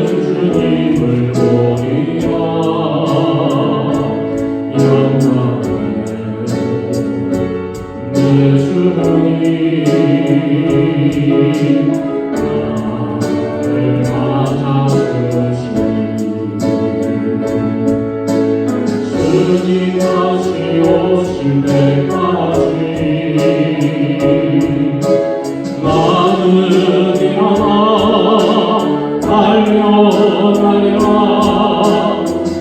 주님을 보리라. 영광의 내 주님 나를 맞아주시니 주님 다시 오실 때까지 나는 일어나 달려가리라.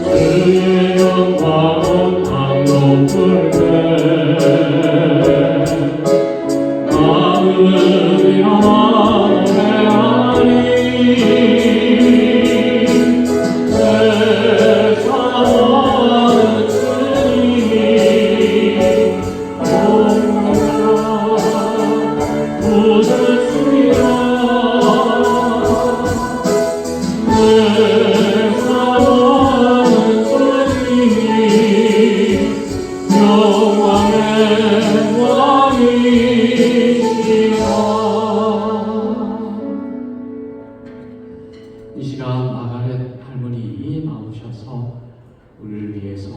주의 영광은 강 높을 때 나는 일어나 노래하리. 내 사랑하는 주님이 오셨습니다. 내 사랑하는 주님이 영광의 왕이시라. 이 시간 마가렛 할머니 나오셔서 우리를 위해서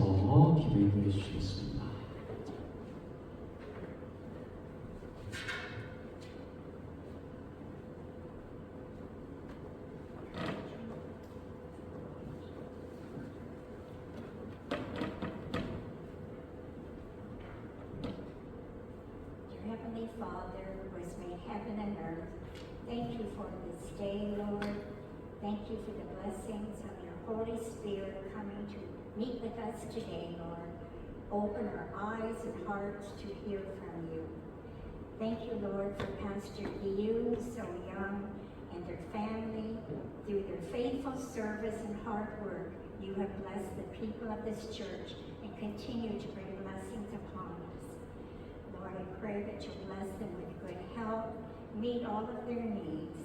기도해 주시겠습니다. Heavenly Father, who has made heaven and earth, thank you for this day, Lord. Thank you for the blessings of your Holy Spirit coming to meet with us today, Lord. Open our eyes and hearts to hear from you. Thank you, Lord, for Pastor Liu, so young, and their family. Through their faithful service and hard work, you have blessed the people of this church and continue to bring blessings upon us. Lord, I pray that you bless them with good health, meet all of their needs.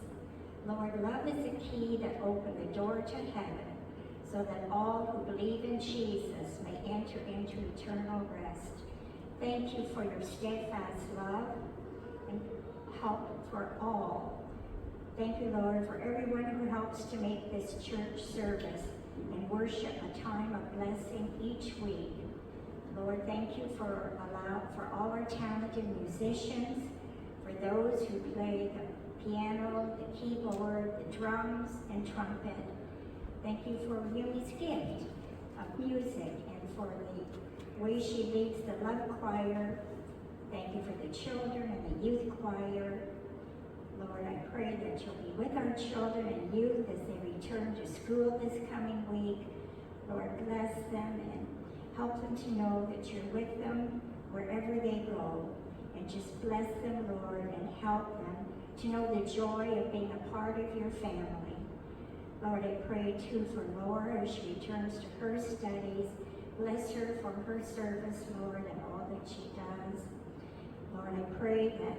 Lord, love is the key that opens the door to heaven, so that all who believe in Jesus may enter into eternal rest. Thank you for your steadfast love and help for all. Thank you, Lord, for everyone who helps to make this church service and worship a time of blessing each week. Lord, thank you for all our talented musicians, for those who play the piano, the keyboard, the drums, and trumpet. Thank you for Yumi's gift of music and for the way she leads the love choir. Thank you for the children and the youth choir. Lord, I pray that you'll be with our children and youth as they return to school this coming week. Lord, bless them and help them to know that you're with them wherever they go. And just bless them, Lord, and help them to know the joy of being a part of your family. Lord, I pray too for Laura as she returns to her studies. Bless her for her service, Lord, and all that she does. Lord, I pray that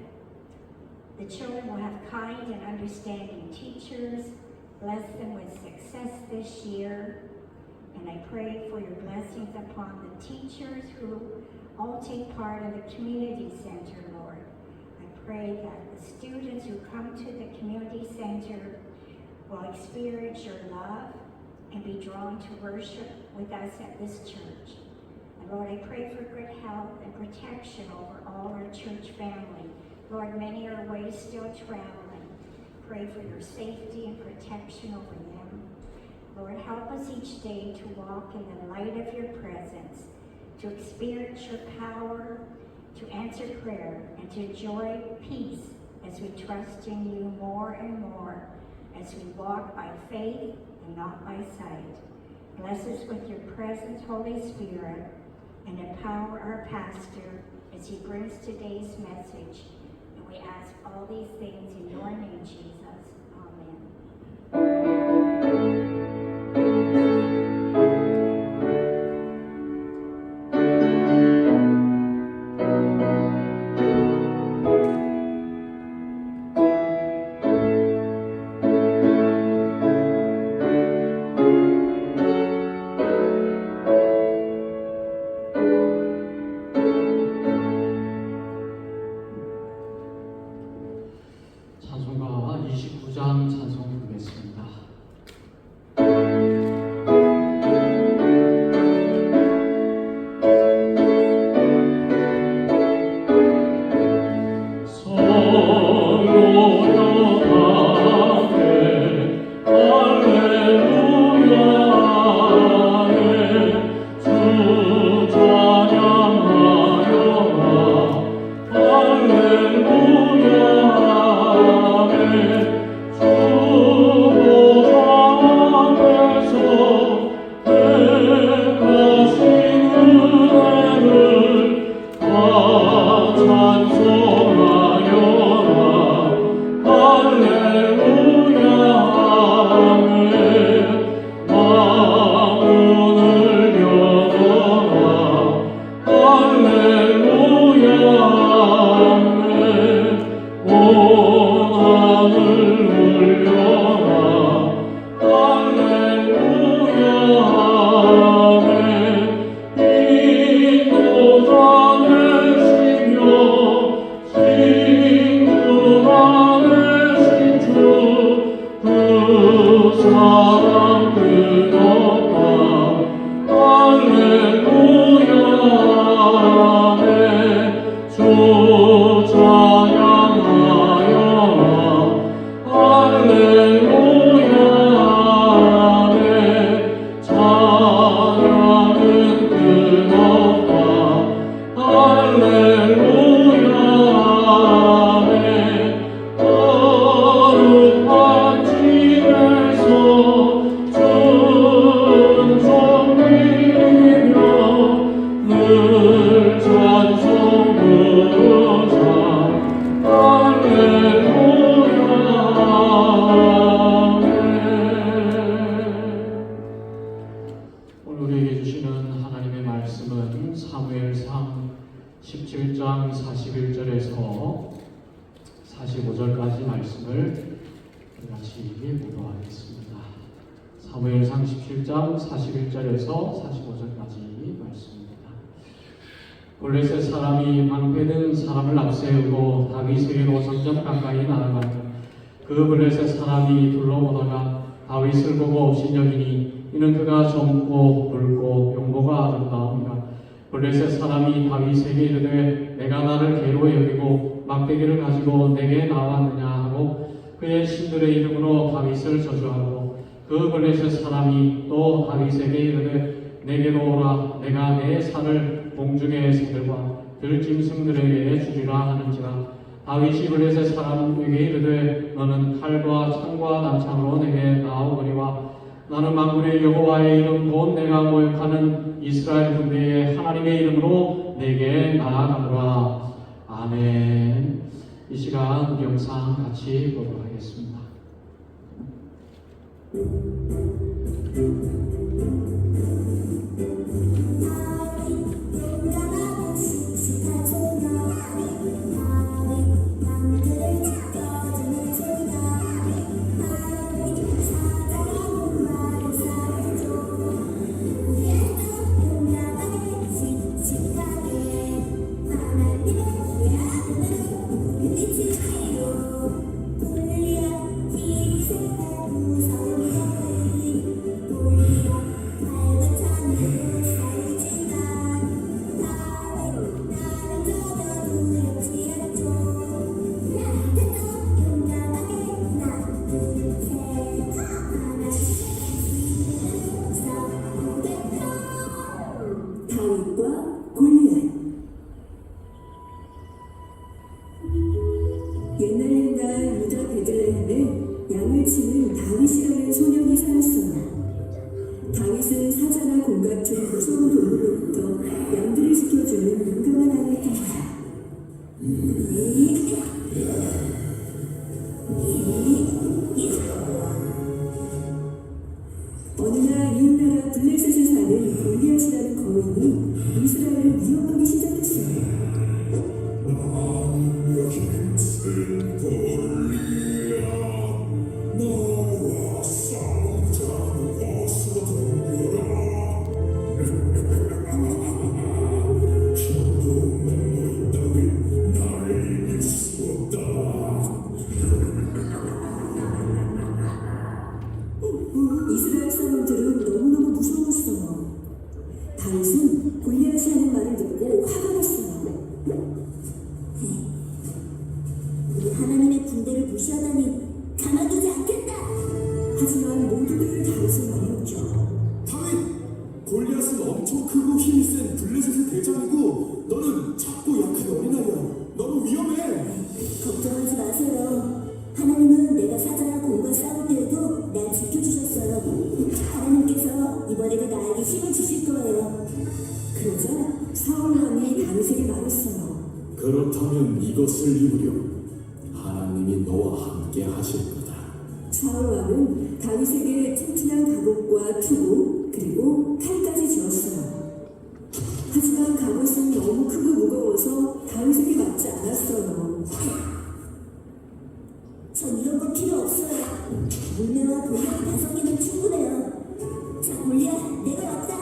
the children will have kind and understanding teachers. Bless them with success this year. And I pray for your blessings upon the teachers who all take part in the community center, Lord. I pray that the students who come to the community center will experience your love and be drawn to worship with us at this church. And Lord, I pray for good health and protection over all our church family. Lord, many are away still traveling. Pray for your safety and protection over them. Lord, help us each day to walk in the light of your presence, to experience your power, to answer prayer, and to enjoy peace as we trust in you more and more, as we walk by faith and not by sight. Bless us with your presence, Holy Spirit, and empower our pastor as he brings today's message. And we ask all these things in your name, Jesus. Amen. 찬송가 29장 사무엘상 17장 41절에서 45절까지 말씀을 같이 보도하겠습니다. 사무엘상 17장 41절에서 45절까지 말씀입니다. 블레셋 사람이 방패든 사람을 앞세우고 다윗에게로 점점 가까이 나아가니 그 블레셋 사람이 둘러보다가 다윗을 보고 업신여기니 이는 그가 젊고 붉고 용모가 아름다움이라. 블레셋 사람이 다윗에게 이르되 내가 나를 괴로 여기고 막대기를 가지고 내게 나왔느냐 하고 그의 신들의 이름으로 다윗을 저주하고 그 블레셋 사람이 또 다윗에게 이르되 내게로 오라. 내가 내 살을 공중의 새들과 들짐승들에게 주리라 하는지라. 다윗이 블레셋 사람에게 이르되 너는 칼과 창과 난창으로 내게 나오거니와 나는 만군의 여호와의 이름 곧 내가 모욕하는 이스라엘 군대의 하나님의 이름으로 내게 나아가노라. 아멘. 이 시간 영상 같이 보도록 하겠습니다. 옛날 유다 베들레헴에 양을 치는 다윗이라는 소년이 살았어요. 다윗은 사자나 곰 같은 무서운 동물로부터 양들을 지켜주는 용감한 아이를 했다. 어느 날 이웃나라 블레셋에 사는 골리앗이라는 거인이 이스라엘을 위협하기 시작했어요. 이스라엘 사람들은 너무너무 무서웠어요. 다윗은 골리앗이 하는 말을 듣고 화가 났어요. 우리 하나님의 군대를 무시하다니 가만두지 않겠다. 하지만 모두들 다 이번에도 나에게 힘을 주실 거예요. 그러자 사울 왕이 다윗에게 말했어요. 그렇다면 이것을 입으려. 하나님이 너와 함께 하실 거다. 사울 왕은 다윗에게 튼튼한 갑옷과 투구 그리고 칼까지 주었어요. 하지만 갑옷은 너무 크고 무거워서 다윗에게 맞지 않았어요. 전 이런 거 필요 없어요. 물매와 돌려이 5개면 충분해요. 자, 골리앗, 내가 왔다.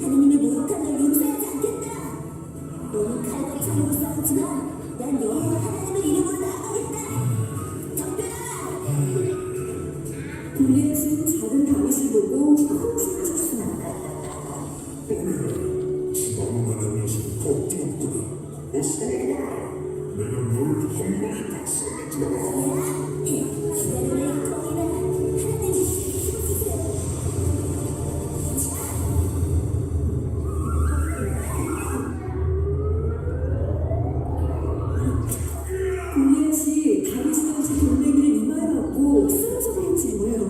하느님의 모욕한 널 용서하지 않겠다. 너는 칼과 창으로 싸웠지만 난 여호와 하나님의 이름으로 나아가겠다. 덤벼라! 골리앗은 작은 다윗을 보고 哭춤췄어요. 지방만한 녀석 걱정없구나. 어서 와라. 내가 너를 험하게 박살내주마. 기다림의 거리나 하나님이 힘주세요. 골리앗이 다윗이 던진 돌멩이를 이마에 맞고 쓰러져 버렸지 뭐예요.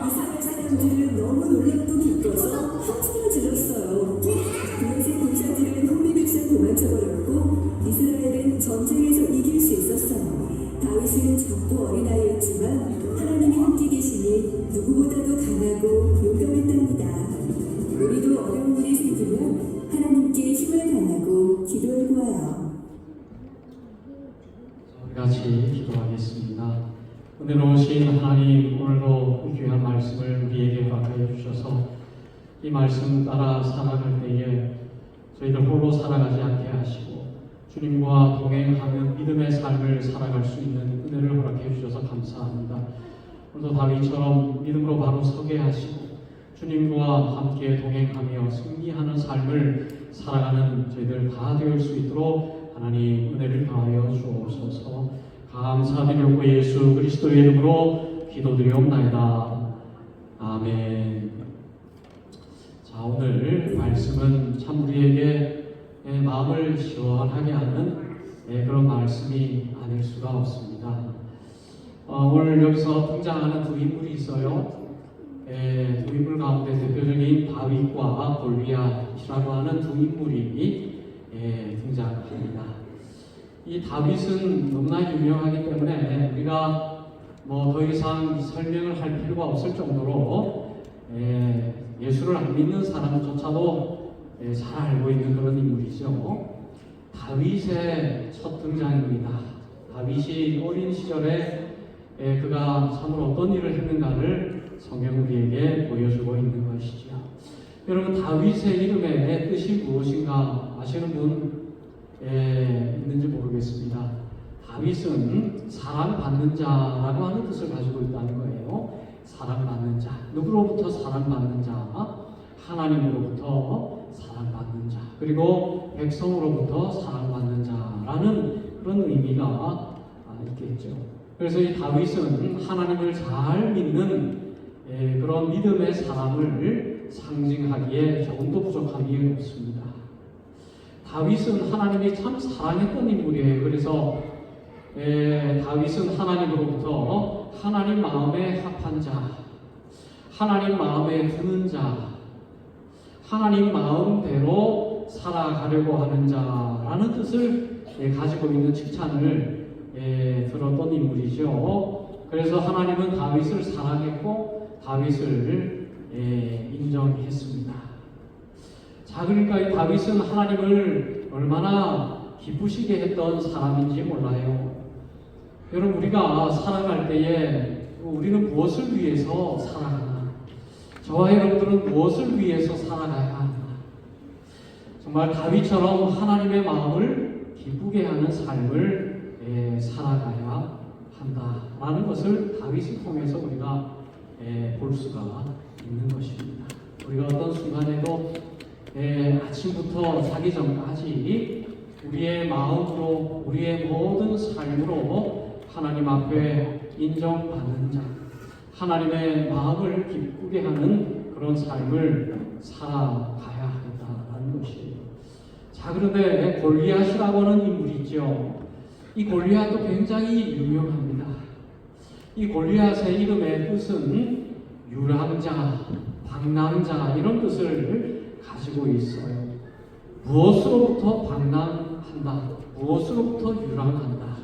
이스라엘 사람들은 너무 놀랍고 기뻐서 함성을 질렀어요. 블레셋 군사들은 혼비백산 도망쳐버렸고 이스라엘은 전쟁에서 이길 수 있었어요. 다윗은 젊고 어린아이였지만 하나님이 함께 계시니 누구보다도 강하고 용감했답니다. 우리도 어려운 일이 생기면 하나님께 힘을 달라고 기도해 보아요. 우리 같이 기도하겠습니다. 은혜로우신 하나님, 오늘도 귀한 말씀을 우리에게 허락하여 주셔서 이 말씀 따라 살아갈 때에 저희들 홀로 살아가지 않게 하시고 주님과 동행하는 믿음의 삶을 살아갈 수 있는 은혜를 허락해 주셔서 감사합니다. 오늘도 다윗처럼 믿음으로 바로 서게 하시고 주님과 함께 동행하며 승리하는 삶을 살아가는 저희들 다 되올 수 있도록 하나님 은혜를 더하여 주옵소서. 감사드리고 예수 그리스도의 이름으로 기도드리옵나이다. 아멘. 자, 오늘 말씀은 참 우리에게 마음을 시원하게 하는 그런 말씀이 아닐 수가 없습니다. 오늘 여기서 등장하는 두 인물이 있어요. 두 인물 가운데 대표적인 다윗과 골리앗이라고 하는 두 인물이 등장합니다. 이 다윗은 너무나 유명하기 때문에 우리가 뭐 더 이상 설명을 할 필요가 없을 정도로 예수를 안 믿는 사람조차도 잘 알고 있는 그런 인물이죠. 다윗의 첫 등장입니다. 다윗이 어린 시절에 그가 참으로 어떤 일을 했는가를 성경 우리에게 보여주고 있는 것이죠. 여러분, 다윗의 이름의 뜻이 무엇인가 아시는 분 있는지 모르겠습니다. 다윗은 사랑받는 자라고 하는 뜻을 가지고 있다는 거예요. 사랑받는 자. 누구로부터 사랑받는 자? 하나님으로부터 사랑받는 자. 그리고 백성으로부터 사랑받는 자라는 그런 의미가 있겠죠. 그래서 이 다윗은 하나님을 잘 믿는 그런 믿음의 사람을 상징하기에 조금도 부족함이 없습니다. 다윗은 하나님이 참 사랑했던 인물이에요. 그래서 다윗은 하나님으로부터 하나님 마음에 합한 자, 하나님 마음에 드는 자, 하나님 마음대로 살아가려고 하는 자라는 뜻을 가지고 있는 칭찬을 들었던 인물이죠. 그래서 하나님은 다윗을 사랑했고 다윗을 인정했습니다. 자, 그러니까 이 다윗은 하나님을 얼마나 기쁘시게 했던 사람인지 몰라요. 여러분, 우리가 살아갈 때에 우리는 무엇을 위해서 살아가나? 저와 여러분들은 무엇을 위해서 살아가야 하나? 정말 다윗처럼 하나님의 마음을 기쁘게 하는 삶을 살아가야 한다라는 것을 다윗을 통해서 우리가 볼 수가 있는 것입니다. 우리가 어떤 순간에도 아침부터 자기 전까지 우리의 마음으로 우리의 모든 삶으로 하나님 앞에 인정받는 자, 하나님의 마음을 기쁘게 하는 그런 삶을 살아가야 한다는 것이에요. 자, 그런데 골리앗이라고 하는 인물이 있죠. 이 골리앗도 굉장히 유명합니다. 이 골리앗의 이름의 뜻은 유랑자, 방랑자 이런 뜻을 가지고 있어요. 무엇으로부터 방랑한다, 무엇으로부터 유랑한다,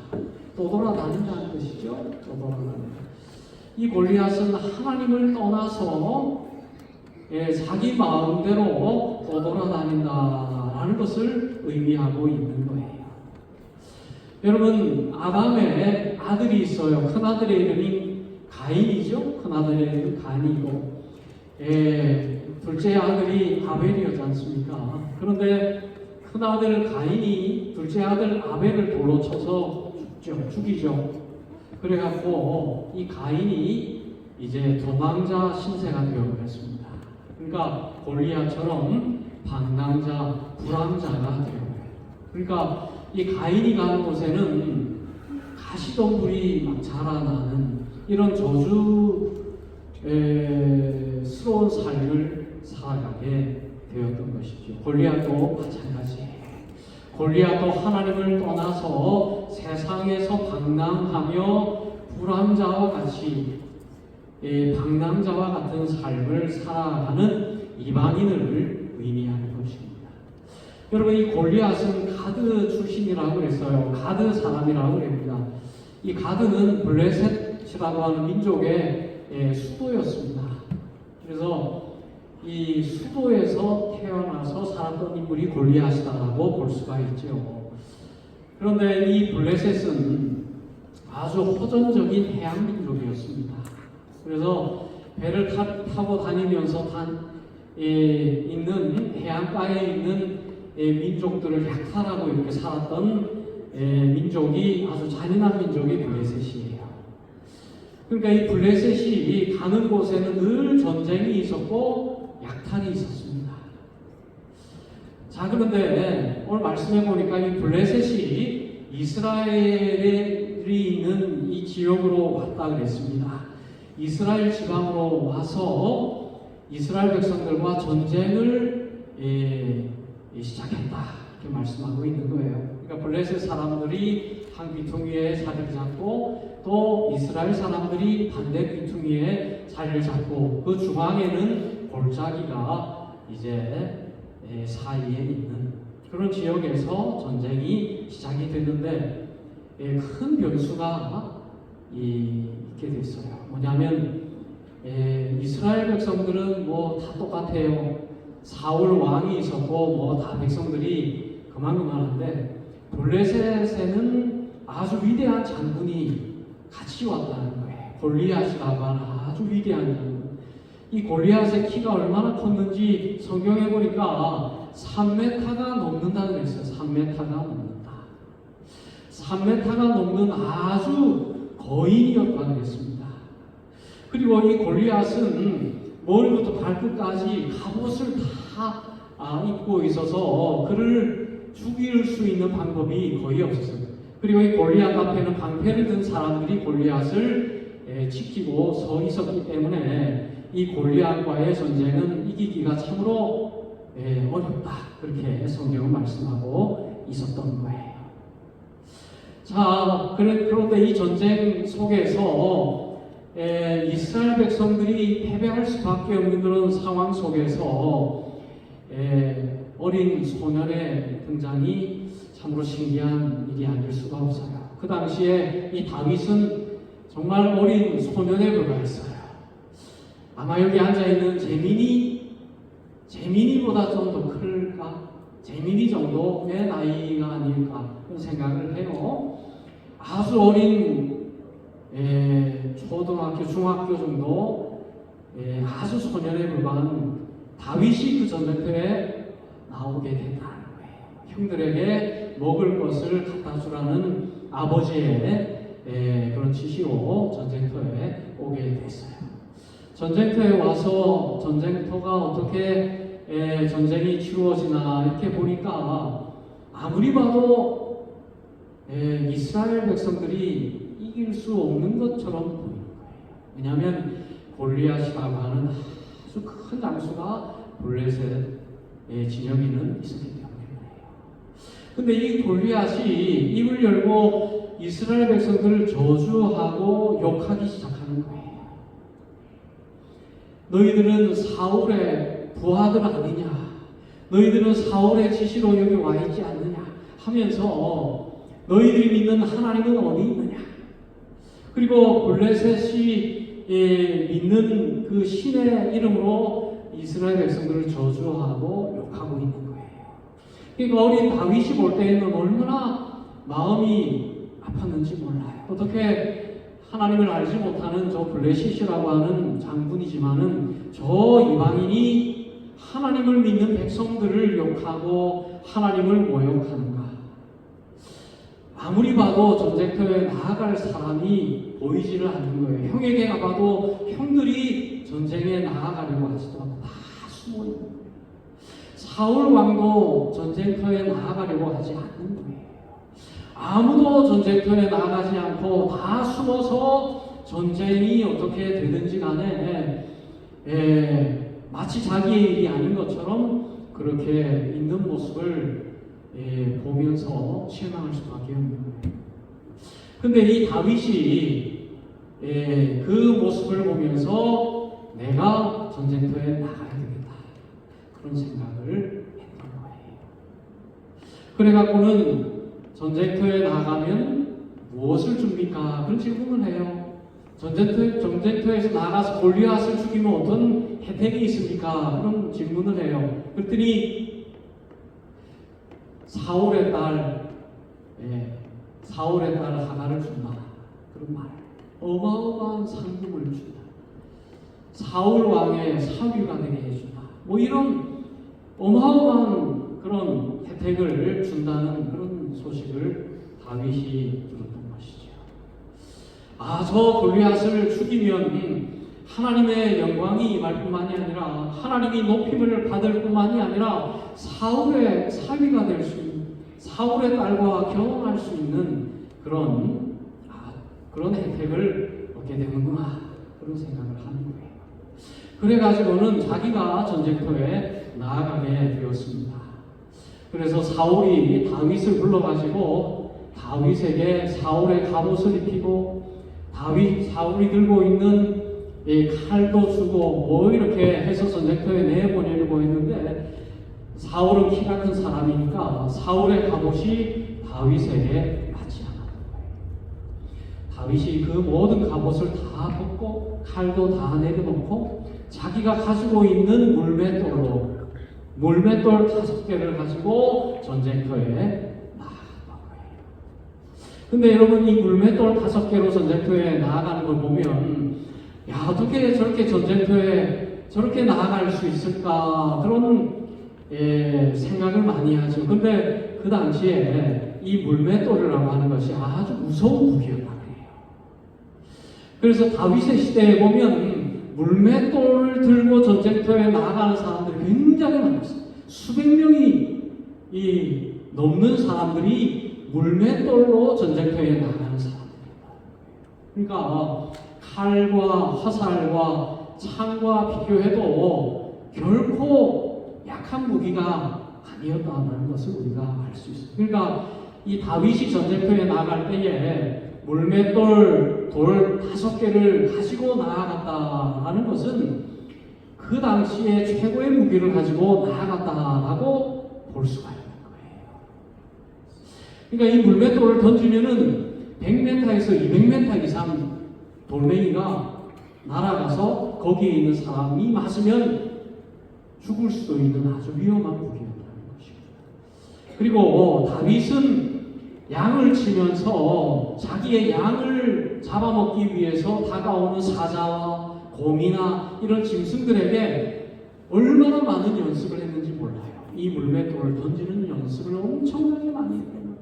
떠돌아다닌다는 뜻이죠. 떠돌아다닌다. 이 골리앗은 하나님을 떠나서 자기 마음대로 떠돌아다닌다라는 것을 의미하고 있는 거예요. 여러분, 아담의 아들이 있어요. 큰아들의 이름이 가인이죠. 큰아들의 이름이 가인이고, 둘째 아들이 아벨이었지 않습니까? 그런데 큰아들 가인이 둘째 아들 아벨을 돌로 쳐서 죽이죠. 그래갖고 이 가인이 이제 도망자 신세가 되어버렸습니다. 그러니까 골리앗처럼 방랑자, 불황자가 되어버려요. 그러니까 이 가인이 가는 곳에는 가시덤불이 막 자라나는 이런 저주스러운 삶을 살아가게 되었던 것이죠. 골리앗도 마찬가지예요. 골리앗도 하나님을 떠나서 세상에서 방랑하며 불황자와 같이 방랑자와 같은 삶을 살아가는 이방인을 의미하는 것입니다. 여러분, 이 골리앗은 가드 출신이라고 그랬어요. 가드 사람이라고 그럽니다. 이 가드는 블레셋이라고 하는 민족의 수도였습니다. 그래서 이 수도에서 태어나서 살았던 인물이 골리앗이다라고 볼 수가 있죠. 그런데 이 블레셋은 아주 호전적인 해양 민족이었습니다. 그래서 배를 타고 다니면서 있는 해안가에 있는 민족들을 약탈하고 이렇게 살았던 민족이 아주 잔인한 민족이 블레셋이에요. 그러니까 이 블레셋이 가는 곳에는 늘 전쟁이 있었고 약탈이 있었습니다. 자, 그런데 오늘 말씀해 보니까 이 블레셋이 이스라엘이 있는 이 지역으로 왔다 그랬습니다. 이스라엘 지방으로 와서 이스라엘 백성들과 전쟁을 시작했다 이렇게 말씀하고 있는 거예요. 그러니까 블레셋 사람들이 한 귀퉁이에 자리를 잡고 또 이스라엘 사람들이 반대 귀퉁이에 자리를 잡고 그 중앙에는 골짜기가 이제 사이에 있는 그런 지역에서 전쟁이 시작이 됐는데 큰 변수가 있게 됐어요. 뭐냐면 이스라엘 백성들은 뭐 다 똑같아요. 사울 왕이 있었고 뭐 다 백성들이 그만하는데 블레셋에는 아주 위대한 장군이 같이 왔다는 거예요. 골리앗이라고 하는 아주 위대한 장군. 이 골리앗의 키가 얼마나 컸는지 성경에 보니까 3m가 넘는다고 그랬어요. 3m가 넘는다. 3m가 넘는 아주 거인이었다고 그랬습니다. 그리고 이 골리앗은 머리부터 발끝까지 갑옷을 다 입고 있어서 그를 죽일 수 있는 방법이 거의 없었어요. 그리고 이 골리앗 앞에는 방패를 든 사람들이 골리앗을 지키고 서 있었기 때문에 이 골리앗과의 전쟁은 이기기가 참으로 어렵다. 그렇게 성경은 말씀하고 있었던 거예요. 자, 그런데 이 전쟁 속에서 이스라엘 백성들이 패배할 수밖에 없는 그런 상황 속에서 어린 소년의 등장이 참으로 신기한 일이 아닐 수가 없어요. 그 당시에 이 다윗은 정말 어린 소년에 불과했어요. 아마 여기 앉아있는 재민이보다 좀 더 클까? 재민이 정도의 나이가 아닐까 그런 생각을 해요. 아주 어린 초등학교, 중학교 정도 아주 소년에 불과한 다윗이 그 전쟁터에 나오게 된다는 거예요. 형들에게 먹을 것을 갖다 주라는 아버지의 그런 지시로 전쟁터에 오게 됐어요. 전쟁터에 와서 전쟁터가 어떻게 전쟁이 치루어지나 이렇게 보니까 아무리 봐도 이스라엘 백성들이 이길 수 없는 것처럼 보이는 거예요. 왜냐하면 골리앗이라고 하는 아주 큰 장수가 블레셋의 진영에는 있었기 때문에 그래요. 근데 이 골리앗이 입을 열고 이스라엘 백성들을 저주하고 욕하기 시작하는 거예요. 너희들은 사울의 부하들 아니냐? 너희들은 사울의 지시로 여기 와 있지 않느냐? 하면서 너희들이 믿는 하나님은 어디 있느냐? 그리고 블레셋이 믿는 그 신의 이름으로 이스라엘 백성들을 저주하고 욕하고 있는 거예요. 그러니까 어린 다윗이 볼 때에는 얼마나 마음이 아팠는지 몰라요. 어떻게 하나님을 알지 못하는 저 블레셋이라고 하는 장군이지만은 저 이방인이 하나님을 믿는 백성들을 욕하고 하나님을 모욕하는가? 아무리 봐도 전쟁터에 나아갈 사람이 보이지를 않는 거예요. 형에게 가봐도 형들이 전쟁에 나아가려고 하지도 않고 다 숨어 있는 거예요. 사울 왕도 전쟁터에 나아가려고 하지 않는 거예요. 아무도 전쟁터에 나아가지 않고 다 숨어서 전쟁이 어떻게 되든지 간에 마치 자기의 일이 아닌 것처럼 그렇게 있는 모습을 보면서 실망할 수밖에 없는 거예요. 근데 이 다윗이 그 모습을 보면서 내가 전쟁터에 나가야 되겠다, 그런 생각을 했던 거예요. 그래갖고는 전쟁터에 나가면 무엇을 줍니까? 그런 질문을 해요. 전쟁터에서 나가서 골리앗을 죽이면 어떤 혜택이 있습니까? 그런 질문을 해요. 그랬더니 사울의 딸 하나를 준다, 그런 말. 어마어마한 상금을 준다. 사울 왕의 사위가 되게 해준다. 뭐 이런 어마어마한 그런 혜택을 준다는 그런 소식을 다윗이 들었던 것이죠. 저 골리앗을 죽이면 하나님의 영광이 임할 뿐만이 아니라 하나님이 높임을 받을 뿐만이 아니라 사울의 사위가 될 수 있는, 사울의 딸과 결혼할 수 있는 그런 혜택을 얻게 되는구나, 그런 생각을 하는 거예요. 그래가지고는 자기가 전쟁터에 나아가게 되었습니다. 그래서 사울이 다윗을 불러가지고 다윗에게 사울의 갑옷을 입히고 사울이 들고 있는 칼도 주고 뭐 이렇게 해서 전쟁터에 내보내려고 했는데, 사울은 키가 큰 사람이니까 사울의 갑옷이 다윗에게 맞지 않았던 거예요. 다윗이 그 모든 갑옷을 다 벗고 칼도 다 내려놓고 자기가 가지고 있는 물맷돌 5개를 가지고 전쟁터에 나아갔던 거예요. 근데 여러분, 이 물맷돌 5개로 전쟁터에 나아가는 걸 보면, 어떻게 저렇게 전쟁터에 저렇게 나아갈 수 있을까, 그런 생각을 많이 하죠. 근데 그 당시에 이 물맷돌이라고 하는 것이 아주 무서운 무기였단 말이에요. 그래서 다윗의 시대에 보면 물맷돌을 들고 전쟁터에 나아가는 사람들이 굉장히 많았어요. 수백 명이 넘는 사람들이 물맷돌로 전쟁터에 나가는 사람들이에요. 그러니까 칼과 화살과 창과 비교해도 결코 약한 무기가 아니었다는 것을 우리가 알 수 있습니다. 그러니까 이 다윗이 전쟁터에 나갈 때에 물맷돌 돌 5개를 가지고 나아갔다는 것은 그 당시에 최고의 무기를 가지고 나아갔다라고 볼 수가 있는 거예요. 그러니까 이 물맷돌을 던지면은 100m에서 200m 이상 돌멩이가 날아가서 거기에 있는 사람이 맞으면 죽을 수도 있는 아주 위험한 무기였다는 것입니다. 그리고 다윗은 양을 치면서 자기의 양을 잡아먹기 위해서 다가오는 사자와 곰이나 이런 짐승들에게 얼마나 많은 연습을 했는지 몰라요. 이 물맷돌을 던지는 연습을 엄청나게 많이 했어요.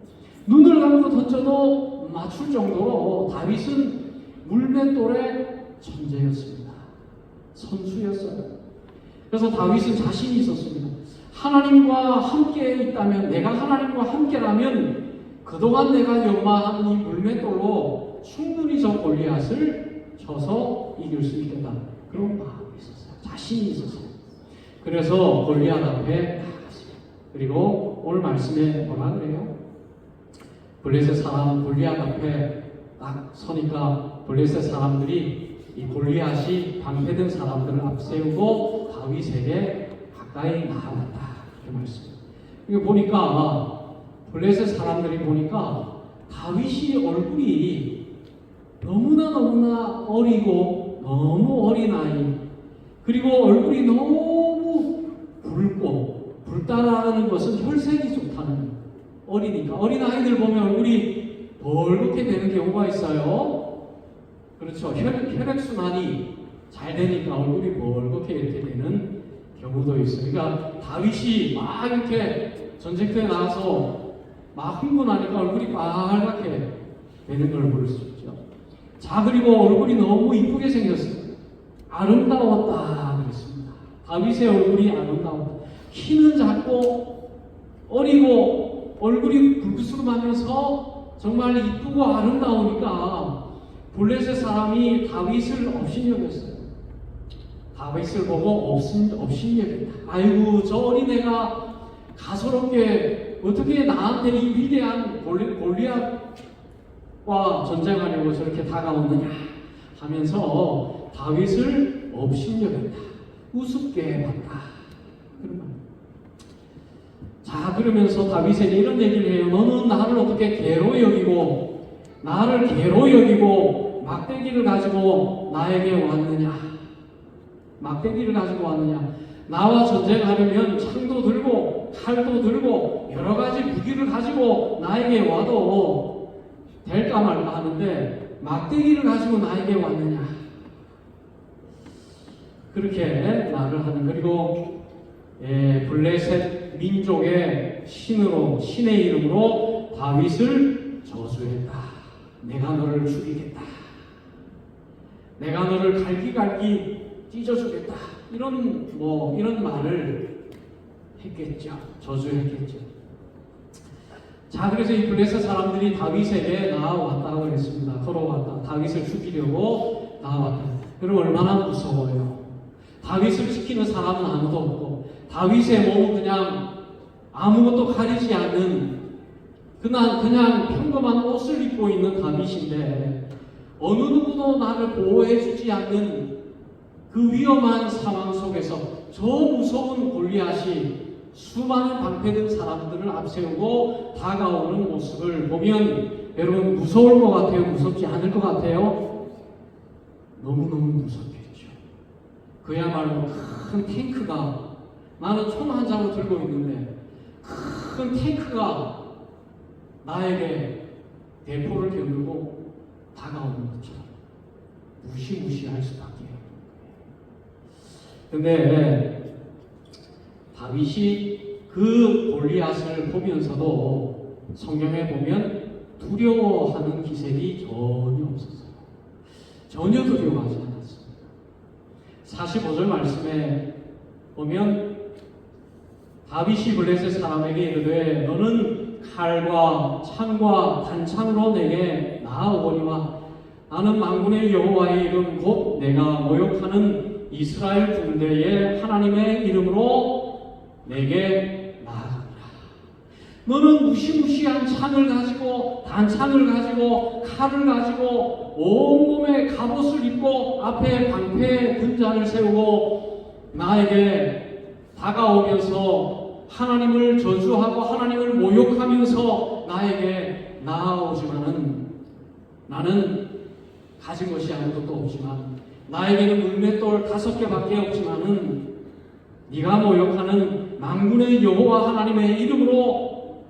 눈을 감고 던져도 맞출 정도로 다윗은 물맷돌의 천재였습니다. 선수였어요. 그래서 다윗은 자신이 있었습니다. 하나님과 함께 있다면, 내가 하나님과 함께라면 그동안 내가 연마한 이 물맷돌로 충분히 저 골리앗을 쳐서 이길 수 있겠다, 그런 마음이 있었어요. 자신이 있었어요. 그래서 골리앗 앞에 나갔어요. 그리고 오늘 말씀에 뭐라 그래요? 블레셋 사람 골리앗 앞에 딱 서니까 블레셋 사람들이 이 골리앗이 방패된 사람들을 앞세우고 다윗에게 가까이 나아갔다. 이렇게 말씀. 이거 보니까 블레셋 사람들이 보니까 다윗이 얼굴이 너무나 어리고 너무 어린 아이, 그리고 얼굴이 너무 붉고 불타라는 것은 혈색이 좋다는, 어리니까 어린 아이들 보면 얼굴이 벌겋게 되는 경우가 있어요. 그렇죠. 혈액순환이 잘 되니까 얼굴이 벌겋게 이렇게 되는 경우도 있어요. 그러니까 다윗이 막 이렇게 전쟁터에 나가서 막 흥분하니까 얼굴이 빨갛게 되는 걸 볼 수 있죠. 자, 그리고 얼굴이 너무 이쁘게 생겼어요. 아름다웠다 그랬습니다. 다윗의 얼굴이 아름다웠다. 키는 작고 어리고 얼굴이 불그스름하면서 정말 이쁘고 아름다우니까 블레셋 사람이 다윗을 업신여겼어요. 다윗을 보고 업신여겼다. 아이고, 저 어린애가 가소롭게 어떻게 나한테 이 위대한 골리앗과 전쟁하려고 저렇게 다가오느냐 하면서 다윗을 업신여겼다. 우습게 봤다. 그런 말. 자, 그러면서 다윗에게 이런 얘기를 해요. 너는 나를 어떻게 개로 여기고 막대기를 가지고 나에게 왔느냐? 막대기를 가지고 왔느냐? 나와 전쟁하려면 창도 들고 칼도 들고 여러 가지 무기를 가지고 나에게 와도 될까 말까 하는데 막대기를 가지고 나에게 왔느냐? 그렇게 말을 하는. 그리고 블레셋 민족의 신의 이름으로 다윗을 저주했다. 내가 너를 죽이겠다. 내가 너를 갈기갈기 찢어주겠다. 이런 말을 했겠죠. 저주했겠죠. 자, 그래서 이 블레셋 사람들이 다윗에게 나아왔다고 했습니다. 걸어왔다. 다윗을 죽이려고 나아왔다. 여러분, 얼마나 무서워요. 다윗을 지키는 사람은 아무도 없고 다윗의 몸은 그냥 아무것도 가리지 않는 그냥 평범한 옷을 입고 있는 다윗인데 어느 누구도 나를 보호해주지 않는 그 위험한 상황 속에서 저 무서운 골리앗이 수많은 방패든 사람들을 앞세우고 다가오는 모습을 보면 여러분 무서울 것 같아요? 무섭지 않을 것 같아요? 너무너무 무섭겠죠. 그야말로 큰 탱크가, 나는 총 한 장을 들고 있는데 큰 탱크가 나에게 대포를 겨누고 다가오는 것처럼 무시무시할 수밖에 없는 거예요. 근데 다윗이 그 골리앗을 보면서도 성경에 보면 두려워하는 기색이 전혀 없었어요. 전혀 두려워하지 않았어요. 45절 말씀에 보면 다윗이 블레셋 사람에게 이르되 너는 칼과 창과 단창으로 내게 나아오거니와 나는 만군의 여호와의 이름 곧 내가 모욕하는 이스라엘 군대의 하나님의 이름으로 내게 나아가라. 너는 무시무시한 창을 가지고 단창을 가지고 칼을 가지고 온몸에 갑옷을 입고 앞에 방패 군자를 세우고 나에게 다가오면서 하나님을 저주하고 하나님을 모욕하면서 나에게 나아오지만은 나는 가진 것이 아무것도 없지만 나에게는 물맷돌 5개밖에 없지만은 네가 모욕하는 만군의 여호와 하나님의 이름으로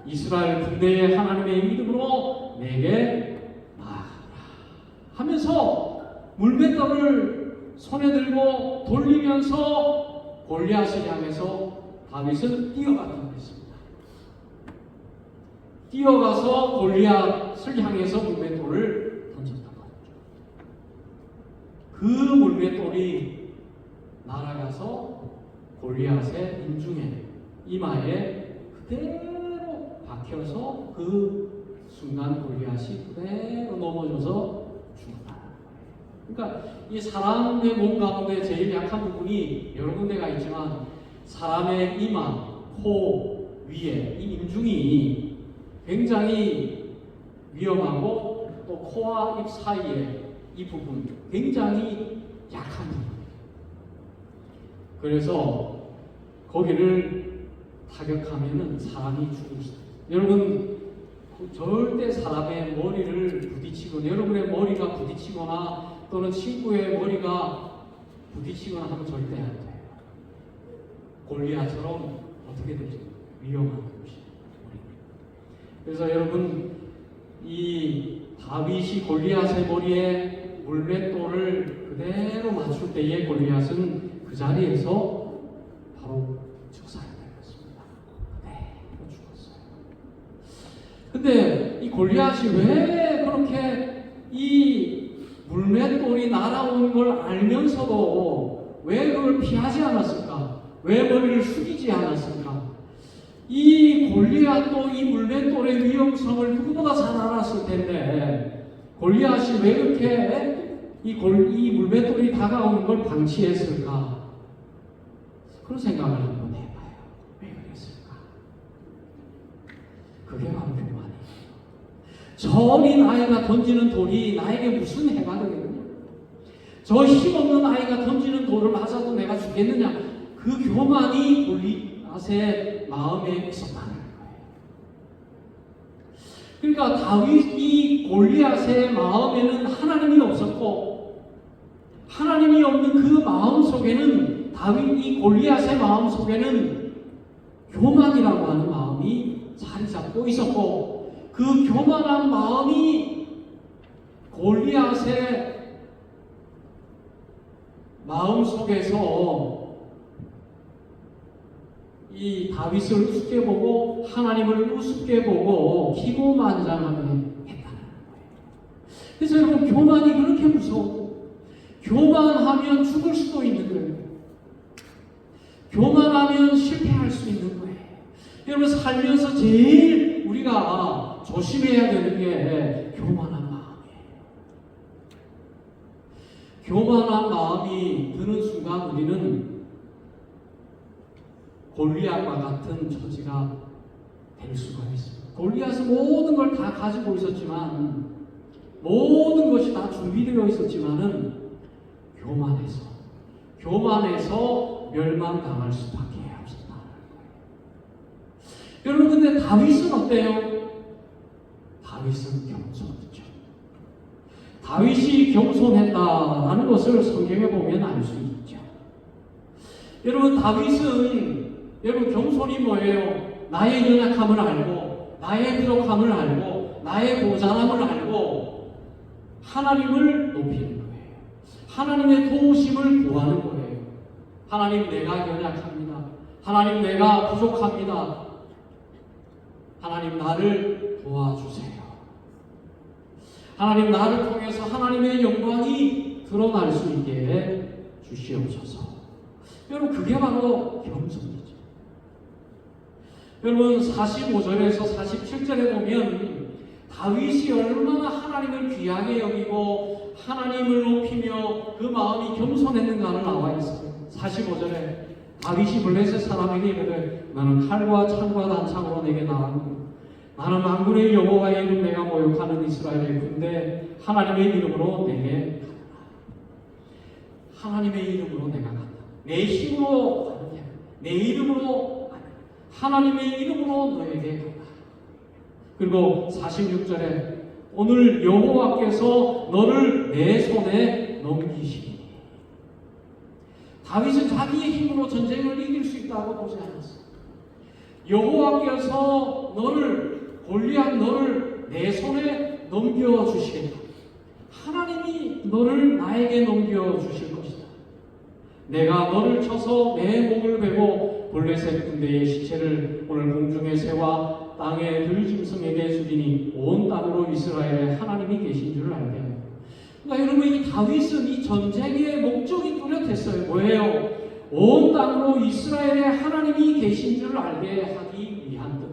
이스라엘 군대의 하나님의 이름으로 내게 나아가라 하면서 물맷돌을 손에 들고 돌리면서 골리앗을 향해서 다윗은 뛰어갔다고 했습니다. 뛰어가서 골리앗을 향해서 물맷돌을 던졌다고 하죠. 그 물맷돌이 날아가서 골리앗의 인중에 이마에 그대로 박혀서 그 순간 골리앗이 그대로 넘어져서 죽었다. 그러니까 이 사람의 몸 가운데 제일 약한 부분이 여러 군데가 있지만 사람의 이마, 코 위에 이 인중이 굉장히 위험하고 또 코와 입 사이에 이 부분 굉장히 약한 부분. 그래서 거기를 타격하면은 사람이 죽을 수 있어요. 여러분 절대 사람의 머리를 부딪히거나 여러분의 머리가 부딪히거나 또는 친구의 머리가 부딪히거나 하면 절대 안 돼요. 골리앗처럼 어떻게 되죠? 위험한 것이에요. 그래서 여러분 이 다윗이 골리앗의 머리에 물맷돌을 그대로 맞출 때에 골리앗은 그 자리에서 바로 죽살되었습니다. 그대로 죽었어요. 근데 이 골리앗이 왜 그렇게 이 물맷돌이 날아오는 걸 알면서도 왜 그걸 피하지 않았을까? 왜 머리를 숙이지 않았을까? 이 골리앗도 이 물맷돌의 위험성을 누구보다 잘 알았을 텐데 골리앗이 왜 그렇게 이 물맷돌이 다가오는 걸 방치했을까? 그런 생각을 한번 해봐요. 왜 그랬을까? 그게 바로 교만이에요. 저 어린 아이가 던지는 돌이 나에게 무슨 해가 되겠느냐? 저 힘없는 아이가 던지는 돌을 맞아도 내가 죽겠느냐? 그 교만이 골리앗의 마음에 있었다는 거예요. 그러니까 다윗이 골리앗의 마음에는 하나님이 없었고 하나님이 없는 그 마음 속에는 다윗이 골리앗의 마음 속에는 교만이라고 하는 마음이 자리 잡고 있었고 그 교만한 마음이 골리앗의 마음 속에서 이 다윗을 우습게 보고 하나님을 우습게 보고 기고만장하게 했다는 거예요. 그래서 여러분 교만이 그렇게 무서워. 교만하면 죽을 수도 있는 거예요. 교만하면 실패할 수 있는 거예요. 여러분 살면서 제일 우리가 조심해야 되는 게 교만한 마음이에요. 교만한 마음이 드는 순간 우리는 골리앗과 같은 처지가 될 수가 있습니다. 골리앗은 모든 걸 다 가지고 있었지만 모든 것이 다 준비되어 있었지만은 교만해서 멸망당할 수밖에 없었다. 여러분 근데 다윗은 어때요? 다윗은 겸손했죠. 다윗이 겸손했다라는 것을 성경에 보면 알 수 있죠. 여러분 다윗은 여러분 겸손이 뭐예요? 나의 연약함을 알고 나의 부족함을 알고 나의 모자람을 알고 하나님을 높이는 거예요. 하나님의 도우심을 구하는 거예요. 하나님 내가 연약합니다. 하나님 내가 부족합니다. 하나님 나를 도와주세요. 하나님 나를 통해서 하나님의 영광이 드러날 수 있게 주시옵소서. 여러분 그게 바로 겸손이죠. 여러분 45절에서 47절에 보면 다윗이 얼마나 하나님을 귀하게 여기고 하나님을 높이며 그 마음이 겸손했는가를 나와 있어요. 45절에 다윗이 블레셋 사람에게 이르되 나는 칼과 창과 단창으로 내게 나왔고 나는 만군의 여호와의 이름 내가 모욕하는 이스라엘의 군대 하나님의 이름으로 내게 간다. 하나님의 이름으로 내가 간다. 내 힘으로 가는 게 아니라 내 이름으로 하나님의 이름으로 너에게 간다. 그리고 46절에 오늘 여호와께서 너를 내 손에 넘기시니. 다윗은 자기의 힘으로 전쟁을 이길 수 있다고 보지 않았어. 여호와께서 골리앗 너를 내 손에 넘겨주시겠다. 하나님이 너를 나에게 넘겨주실 것이다. 내가 너를 쳐서 내 목을 베고 블레셋 군대의 시체를 오늘 공중의 새와 땅의 들짐승에게 주리니 온 땅으로 이스라엘에 하나님이 계신 줄 알게 하여. 그러니까 여러분 이 다윗은 이 전쟁의 목적이 뚜렷했어요. 뭐예요? 온 땅으로 이스라엘에 하나님이 계신 줄 알게 하기 위한 뜻.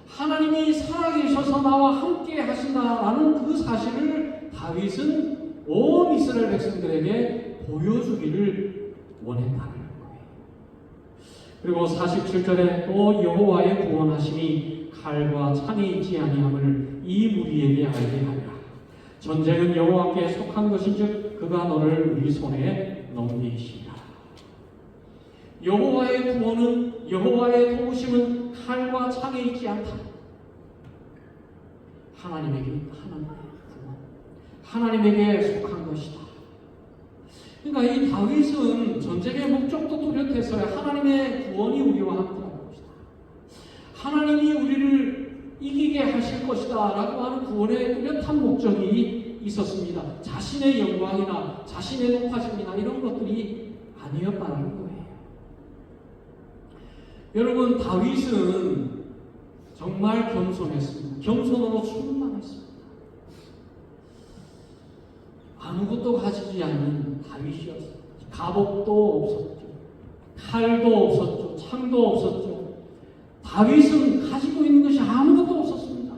하나님이 살아계셔서 나와 함께 하신다라는 그 사실을 다윗은 온 이스라엘 백성들에게 보여주기를 원했다는 거예요. 그리고 47절에 또 여호와의 구원하심이 칼과 창이 있지 아니함을 이 무리에게 알게 하리라. 전쟁은 여호와께 속한 것인즉 그가 너를 우리 손에 넘기시리라. 여호와의 구원은, 여호와의 도우심은 칼과 창에 있지 않다. 하나님에게 있다. 하나님에게 속한 것이다. 그러니까 이 다윗은 전쟁의 목적도 뚜렷했어요. 하나님의 구원이 우리와 함께할 것이다. 하나님이 우리를 이기게 하실 것이다 라고 하는 구원의 뚜렷한 목적이 있었습니다. 자신의 영광이나 자신의 높아짐이나 이런 것들이 아니었다는 거예요. 여러분, 다윗은 정말 겸손했습니다. 겸손으로 충만했습니다. 아무것도 가지지 않는 다윗이었어요. 갑옷도 없었죠. 칼도 없었죠. 창도 없었죠. 다윗은 가지고 있는 것이 아무것도 없었습니다.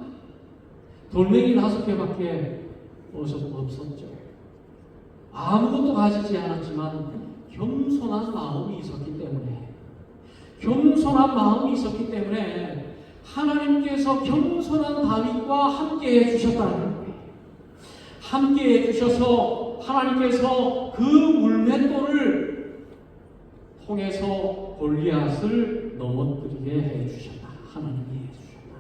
돌멩이 5개밖에 없었죠. 아무것도 가지지 않았지만 겸손한 마음이 있었기 때문에 하나님께서 겸손한 다윗과 함께 해주셨다는 거예요. 함께 해주셔서 하나님께서 그 물맷돌을 통해서 골리앗을 넘어뜨리게 해주셨다. 하나님이 해주셨다.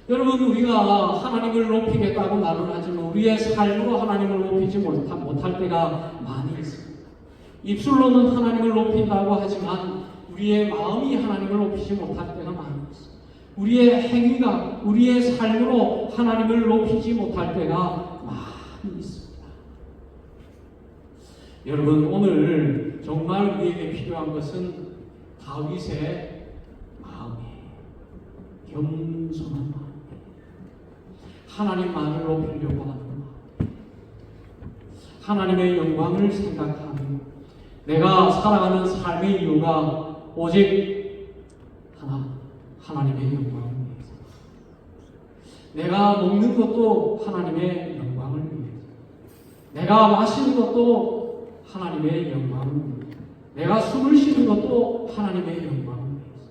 여러분, 우리가 하나님을 높이겠다고 말은 하지만 우리의 삶으로 하나님을 높이지 못할 때가 많이 있습니다. 입술로는 하나님을 높인다고 하지만 우리의 마음이 하나님을 높이지 못할 때가 많이 있습니다. 우리의 행위가, 우리의 삶으로 하나님을 높이지 못할 때가 많이 있습니다. 여러분, 오늘 정말 우리에게 필요한 것은 다윗의 마음이에요. 겸손한 마음이에요. 하나님만을 높이려고 하는 마음. 하나님의 영광을 생각하며 내가 살아가는 삶의 이유가 오직 하나님의 영광을 위해서. 내가 먹는 것도 하나님의 영광을 위해서. 내가 마시는 것도 하나님의 영광을 위해서. 내가 숨을 쉬는 것도 하나님의 영광을 위해서.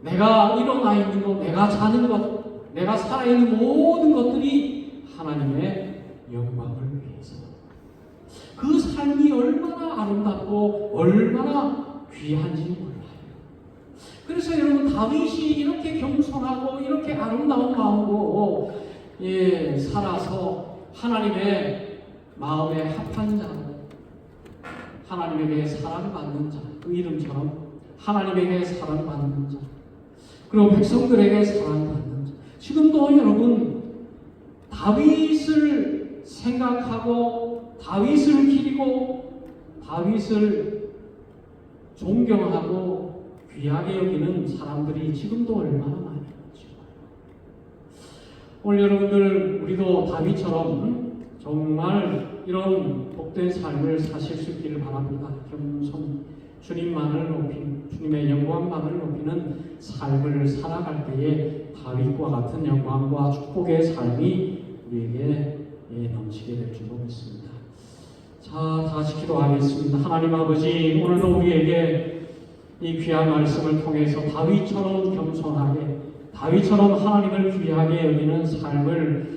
내가 일어나 있는 것, 내가 자는 것, 내가 살아있는 모든 것들이 하나님의 영광을 위해서. 그 삶이 얼마나 아름답고 얼마나 귀한지 몰라요. 그래서 여러분, 다윗이 이렇게 겸손하고 이렇게 아름다운 마음으로 살아서 하나님의 마음에 합한 자, 하나님에게 사랑받는 자, 그 이름처럼 하나님에게 사랑받는 자, 그리고 백성들에게 사랑받는 자. 지금도 여러분, 다윗을 생각하고 다윗을 기리고 다윗을 존경하고 귀하게 여기는 사람들이 지금도 얼마나 많이 있죠. 오늘 여러분들, 우리도 다윗처럼 정말 이런 복된 삶을 사실 수 있기를 바랍니다. 겸손, 주님만을 높이는, 주님의 영광만을 높이는 삶을 살아갈 때에 다윗과 같은 영광과 축복의 삶이 우리에게 넘치게 될 줄로 믿습니다. 자, 다시 기도하겠습니다. 하나님 아버지, 오늘도 우리에게 이 귀한 말씀을 통해서 다윗처럼 겸손하게, 다윗처럼 하나님을 귀하게 여기는 삶을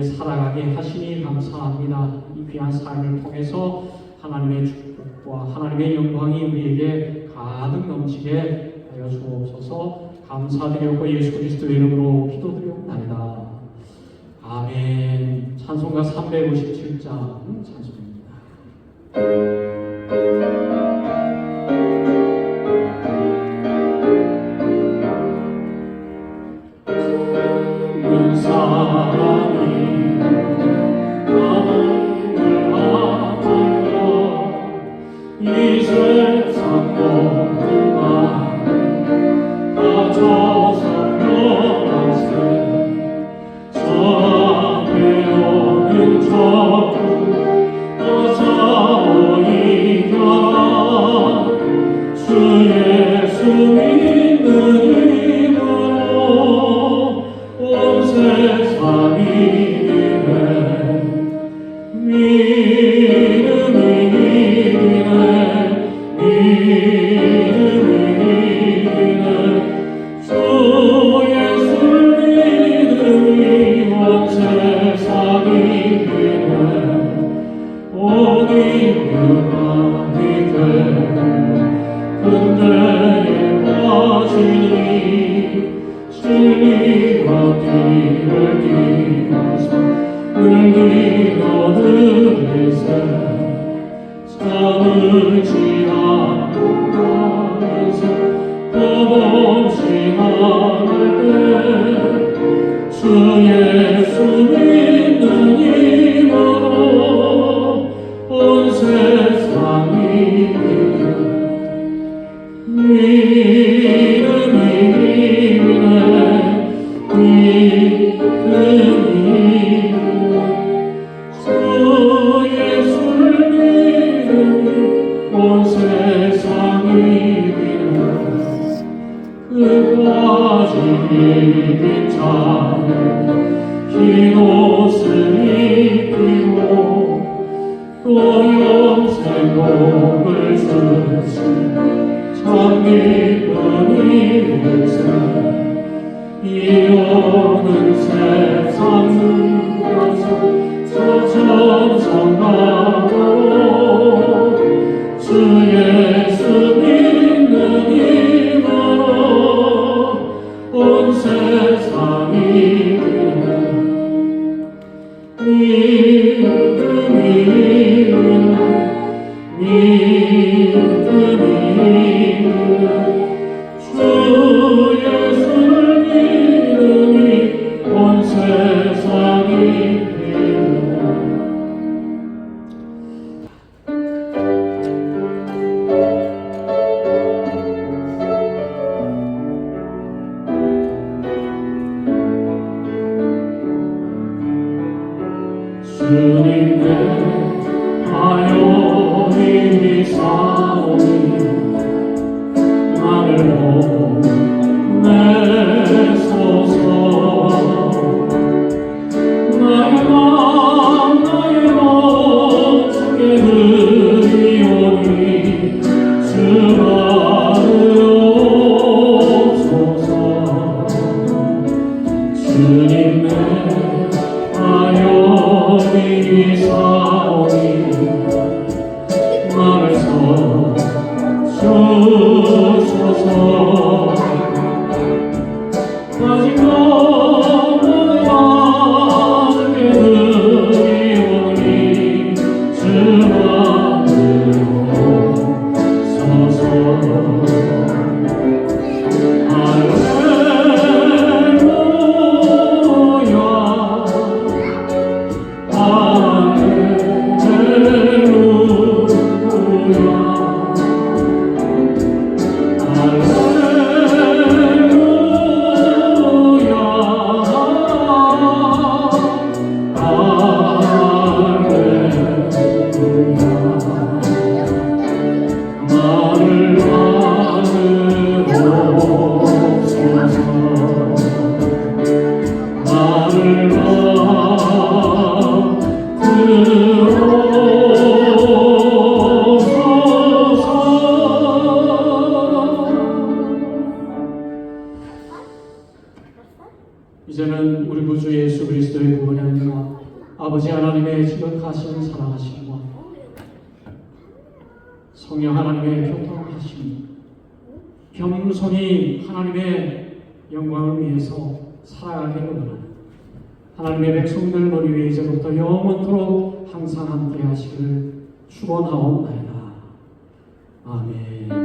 살아가게 하시니 감사합니다. 이 귀한 삶을 통해서 하나님의 축복과 하나님의 영광이 우리에게 가득 넘치게 하여 주옵소서. 감사드리고 예수 그리스도의 이름으로 기도드리옵나이다. 아멘. 찬송가 357장 찬송입니다. 저 군대에 빠지니 진리와 길을 뛰면서 늘 얻으리세 참을지 않고 가면서 겁없이 나갈 때주 예수 믿는 힘으로 온 세상이 긴 옷을 입히고 또 영생 복을 주신 참 기쁜 일세 이 오는 세상 저 천성가로 주 예수 믿는 힘으로 온 세상이 주 예수를 믿으니 온 세상이 주님 내 하여님이 사오니 나를 보내소서 나의 맘 나의 몸 주께 드리오니 주 받으옵소서 주님 내 하여님이 사오니 나를 서주소서 아직 너무나 주께 드리오니 주 받으옵소서 이제는 우리 구주 예수 그리스도의 구원이 아니라 아버지 하나님의 지극하신 사랑하심과 성령 하나님의 교통하심 겸손히 하나님의 영광을 위해서 살아가게 원하는 하나님의 백성들 머리 위에 이제부터 영원토록 항상 함께 하시기를 축원하옵나이다. 아멘.